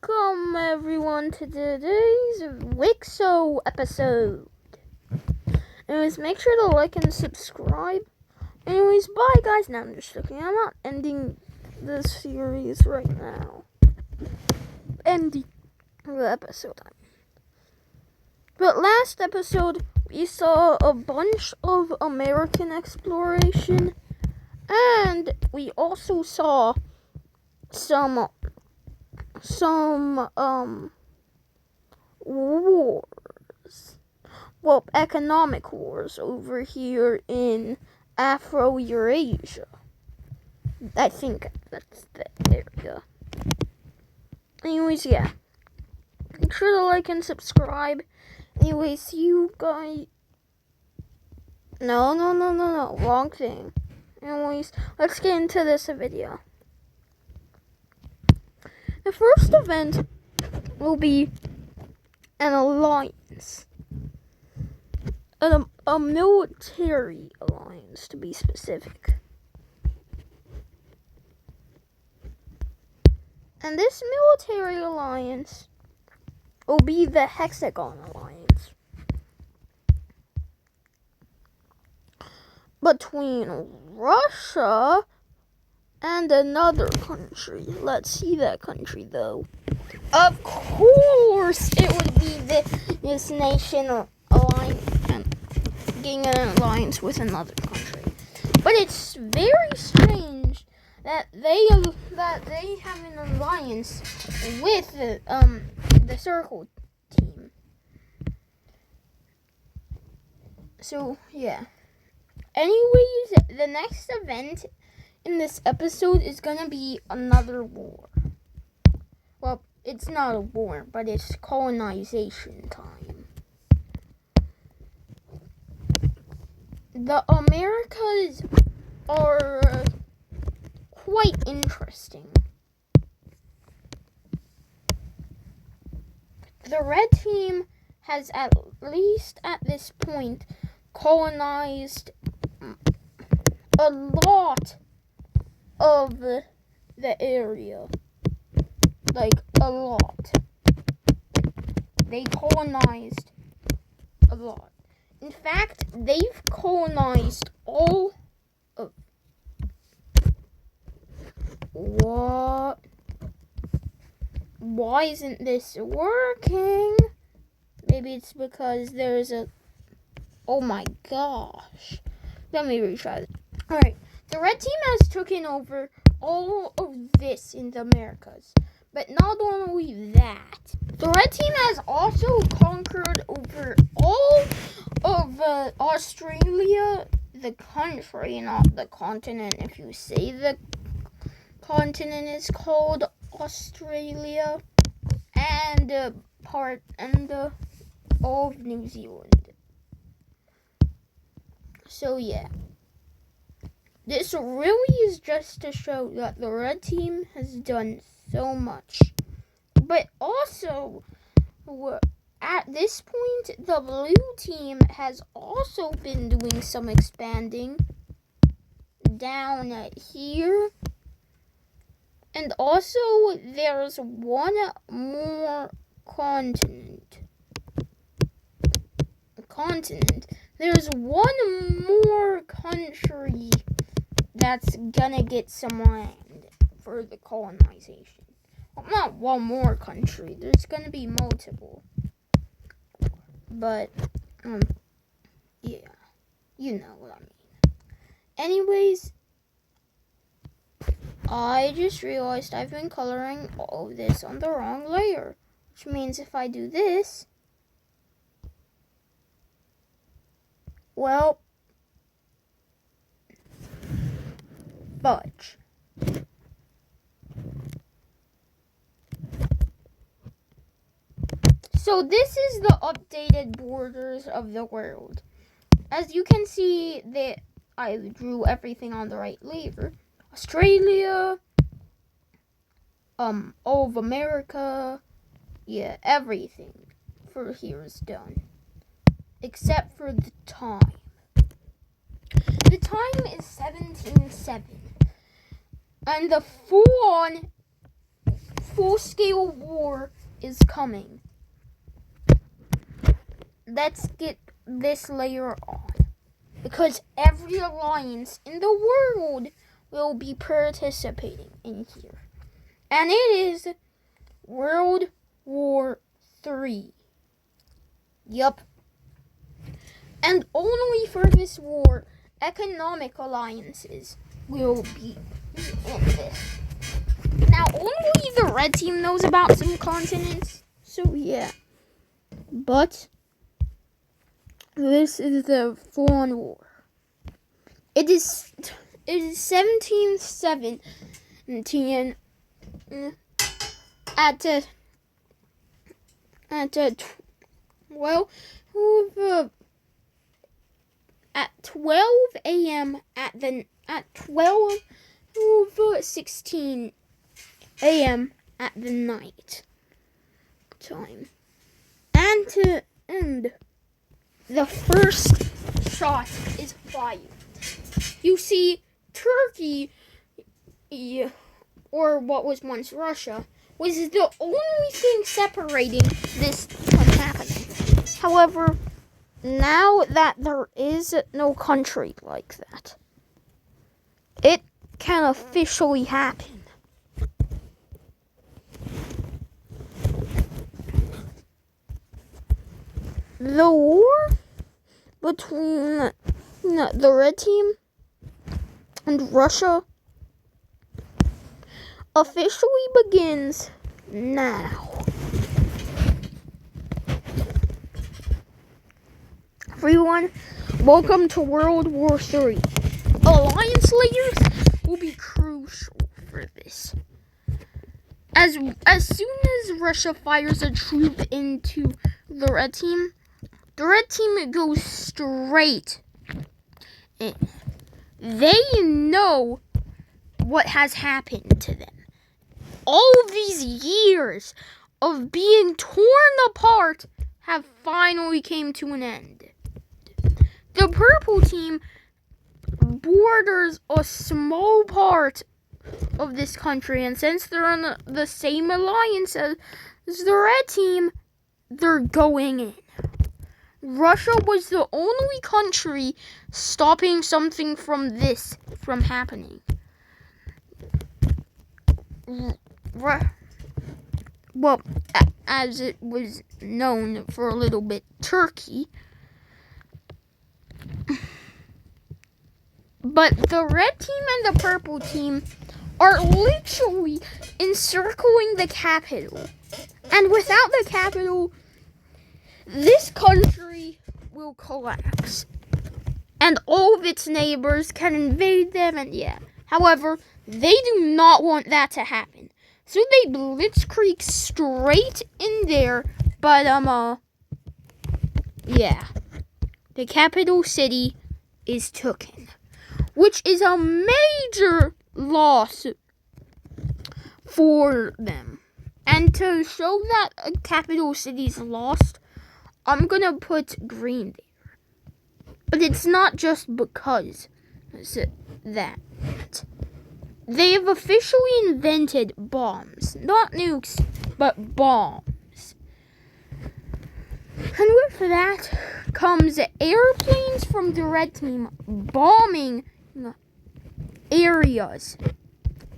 Welcome everyone to today's Wixo episode. Anyways, make sure to like and subscribe. Anyways, bye guys. Now I'm just joking. I'm not ending this series right now. Ending the episode. But last episode, we saw a bunch of American exploration. And we also saw some wars. Well, economic wars over here in Afro-Eurasia. I think that's the area. Anyways, yeah. Make sure to like and subscribe. Anyways, you guys... No. Wrong thing. Anyways, let's get into this video. The first event will be an alliance. A military alliance, to be specific. And this military alliance will be the Hexagon Alliance. Between Russia and another country. Let's see that country, though. Of course, it would be this nation alliance, getting an alliance with another country. But it's very strange that they have an alliance with the Circle team. So yeah. Anyways, the next event in this episode is gonna be another war. Well, it's not a war, but it's colonization time. The Americas are quite interesting. The red team has, at least at this point, colonized a lot of the area. Like, a lot. They colonized a lot. In fact, they've colonized all of... What? Why isn't this working? Maybe it's because there's a... Oh my gosh. Let me retry this. Alright. The red team has taken over all of this in the Americas. But not only that, the red team has also conquered over all of Australia, the country, not the continent. If you say the continent is called Australia, and all of New Zealand. So yeah. This really is just to show that the red team has done so much. But also, at this point, the blue team has also been doing some expanding down here. And also, there's one more continent. There's one more country that's gonna get some land for the colonization. Well, not one more country. There's gonna be multiple. But, yeah. You know what I mean. Anyways, I just realized I've been coloring all of this on the wrong layer. Which means if I do this, well, fudge. So this is the updated borders of the world. As you can see, that I drew everything on the right layer. Australia, all of America, yeah, everything for here is done. Except for the time. The time is 17:07. And the full-on full-scale war is coming. Let's get this layer on. Because every alliance in the world will be participating in here. And it is World War III. Yup. And only for this war, economic alliances will be in this. Now, only the red team knows about some continents, so yeah. But this is the full-on war. It is 1717 at 12 a.m. at 12:16 a.m. at the night time. And to end, the first shot is fired. You see, Turkey, or what was once Russia, was the only thing separating this from happening. However, now that there is no country like that, it can officially happen. The war between the red team and Russia officially begins now. Everyone, welcome to World War III. Alliance layers will be crucial for this. As soon as Russia fires a troop into the red team goes straight in. They know what has happened to them. All of these years of being torn apart have finally came to an end. The purple team borders a small part of this country, and since they're on the same alliance as the red team, they're going in. Russia was the only country stopping something from happening. Well, as it was known for a little bit, Turkey. But the red team and the purple team are literally encircling the capital. And without the capital, this country will collapse. And all of its neighbors can invade them, and yeah. However, they do not want that to happen. So they blitzkrieg straight in there, but yeah. The capital city is taken, which is a major loss for them. And to show that a capital city's lost, I'm gonna put green there. But it's not just because that. They have officially invented bombs. Not nukes, but bombs. And with that comes airplanes from the red team bombing areas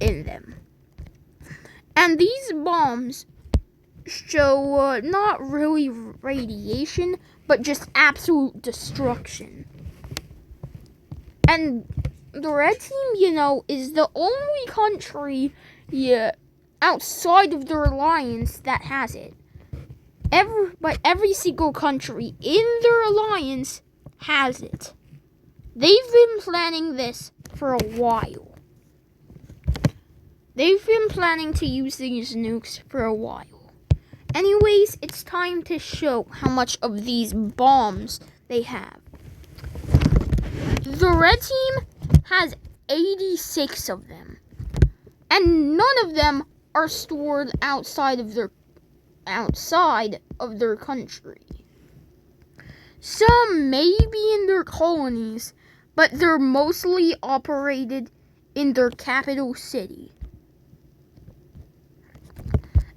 in them. And these bombs show not really radiation, but just absolute destruction. And the red team, is the only country outside of their alliance that has it. Every single country in their alliance has it. They've been planning this for a while. They've been planning to use these nukes for a while. Anyways, it's time to show how much of these bombs they have. The red team has 86 of them. And none of them are stored outside of their country. Some may be in their colonies, but they're mostly operated in their capital city.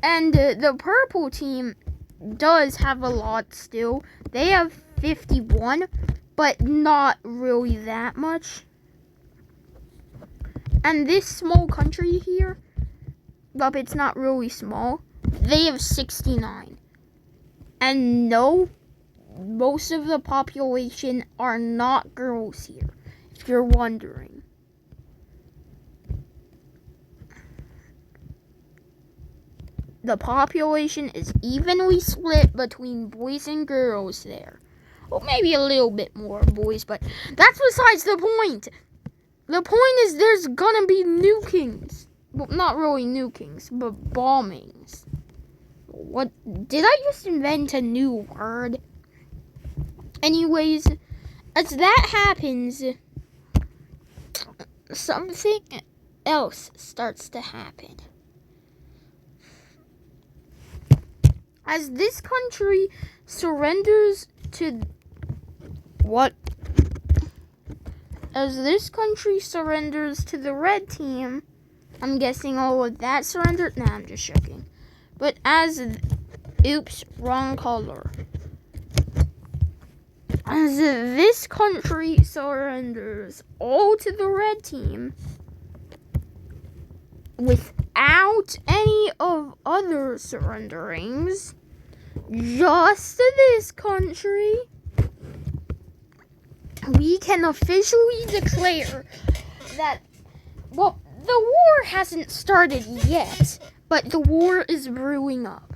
And the purple team does have a lot still. They have 51, but not really that much. And this small country here, well, it's not really small. They have 69. And no, most of the population are not girls here, if you're wondering. The population is evenly split between boys and girls there. Well, maybe a little bit more boys, but that's besides the point. The point is there's gonna be nukings. Well, not really nukings, but bombings. What? Did I just invent a new word? Anyways, as that happens, something else starts to happen. As this country surrenders to what? As this country surrenders to the red team, I'm guessing all of that surrendered. Nah, I'm just joking. But oops, wrong color. As this country surrenders all to the red team, without any of other surrenderings, just this country, we can officially declare that, well, the war hasn't started yet, but the war is brewing up.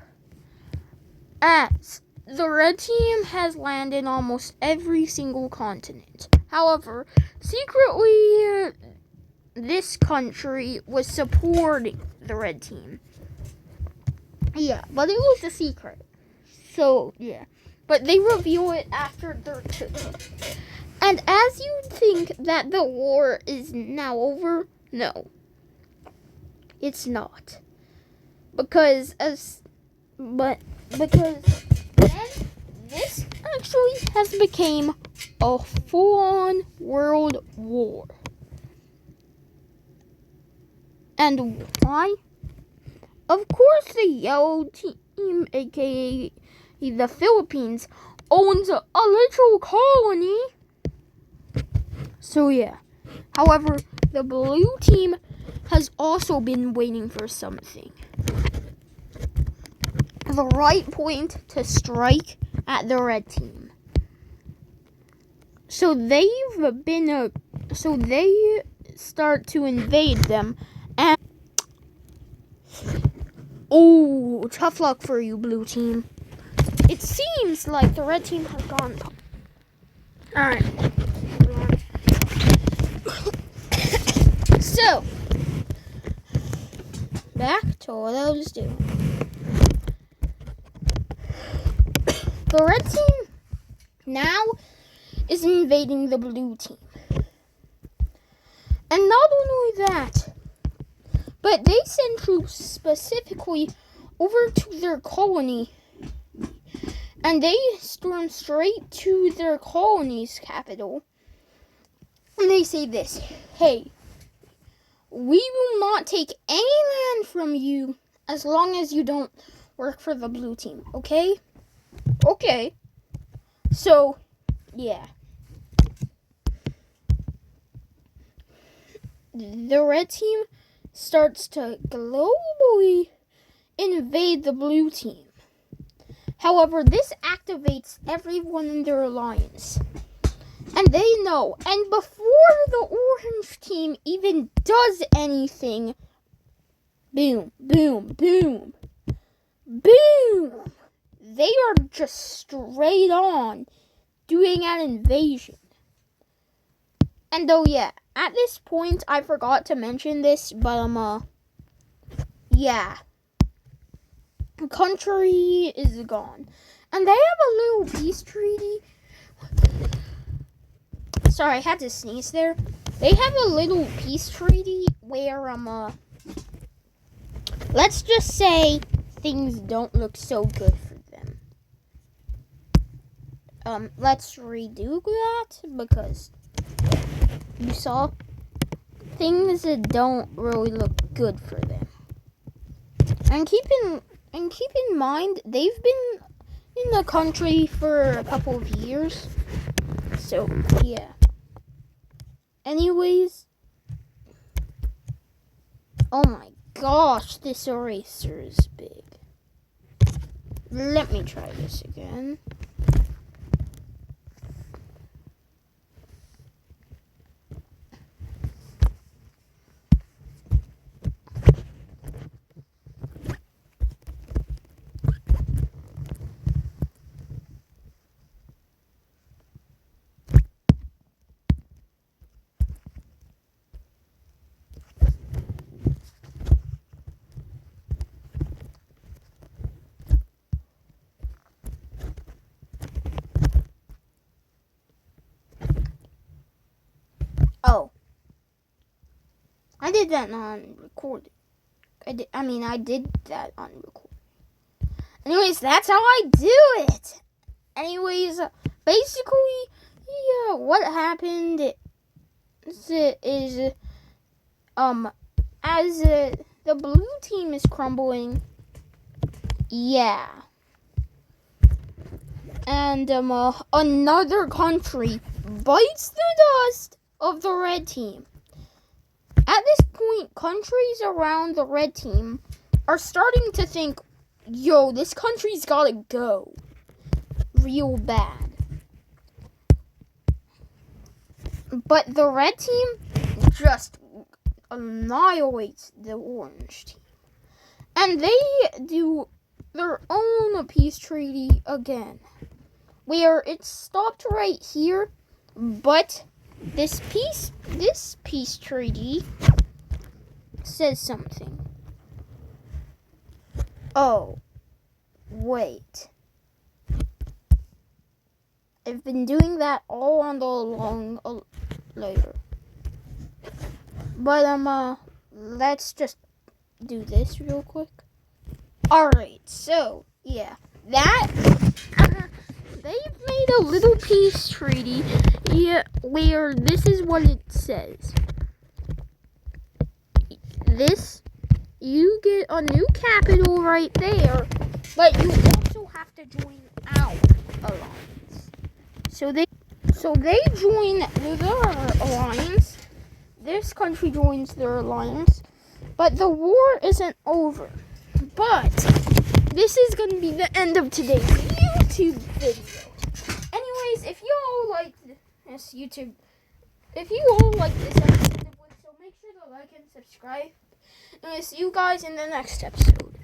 As the red team has landed almost every single continent. However, secretly, this country was supporting the red team. Yeah, but it was a secret. So, yeah. But they reveal it after they're taken. And as you think that the war is now over, no. It's not. Because then this actually has become a full-on world war. And why? Of course the yellow team, aka the Philippines, owns a little colony. So yeah. However, the blue team has also been waiting for something. The right point to strike at the red team. So they start to invade them, and oh, tough luck for you, blue team. It seems like the red team has gone. Alright. So, back to what I was doing. The red team now is invading the blue team. And not only that, but they send troops specifically over to their colony. And they storm straight to their colony's capital. And they say this: hey, we will not take any land from you as long as you don't work for the blue team, okay? Okay. So, yeah. The red team starts to globally invade the blue team. However, this activates everyone in their alliance. And they know. And before the orange team even does anything, boom, boom, boom, boom. They are just straight on doing an invasion. And though, yeah, at this point, I forgot to mention this, but, yeah. The country is gone. And they have a little peace treaty. Sorry, I had to sneeze there. They have a little peace treaty where, let's just say things don't look so good for them. Let's redo that because you saw things that don't really look good for them. And keep in And keep in mind, they've been in the country for a couple of years. So, yeah. Anyways. Oh my gosh, this eraser is big. Let me try this again. Oh. I did that on recording. I did that on recording. Anyways, that's how I do it. Anyways, basically, yeah, what happened is as the blue team is crumbling, yeah. And another country bites the dust of the red team. At this point, countries around the red team are starting to think, yo, this country's gotta go real bad. But the red team just annihilates the orange team. And they do their own peace treaty again, where it stopped right here, but this peace treaty says something. Oh, wait. I've been doing that all on the long later. But let's just do this real quick. Alright, so yeah, that they've made a little peace treaty, yeah, where this is what it says. This, you get a new capital right there, but you also have to join our alliance. So they join their alliance. This country joins their alliance, but the war isn't over. But this is going to be the end of today's YouTube video. Anyways, if you all like this episode of Wood, so make sure to like and subscribe. And I'll see you guys in the next episode.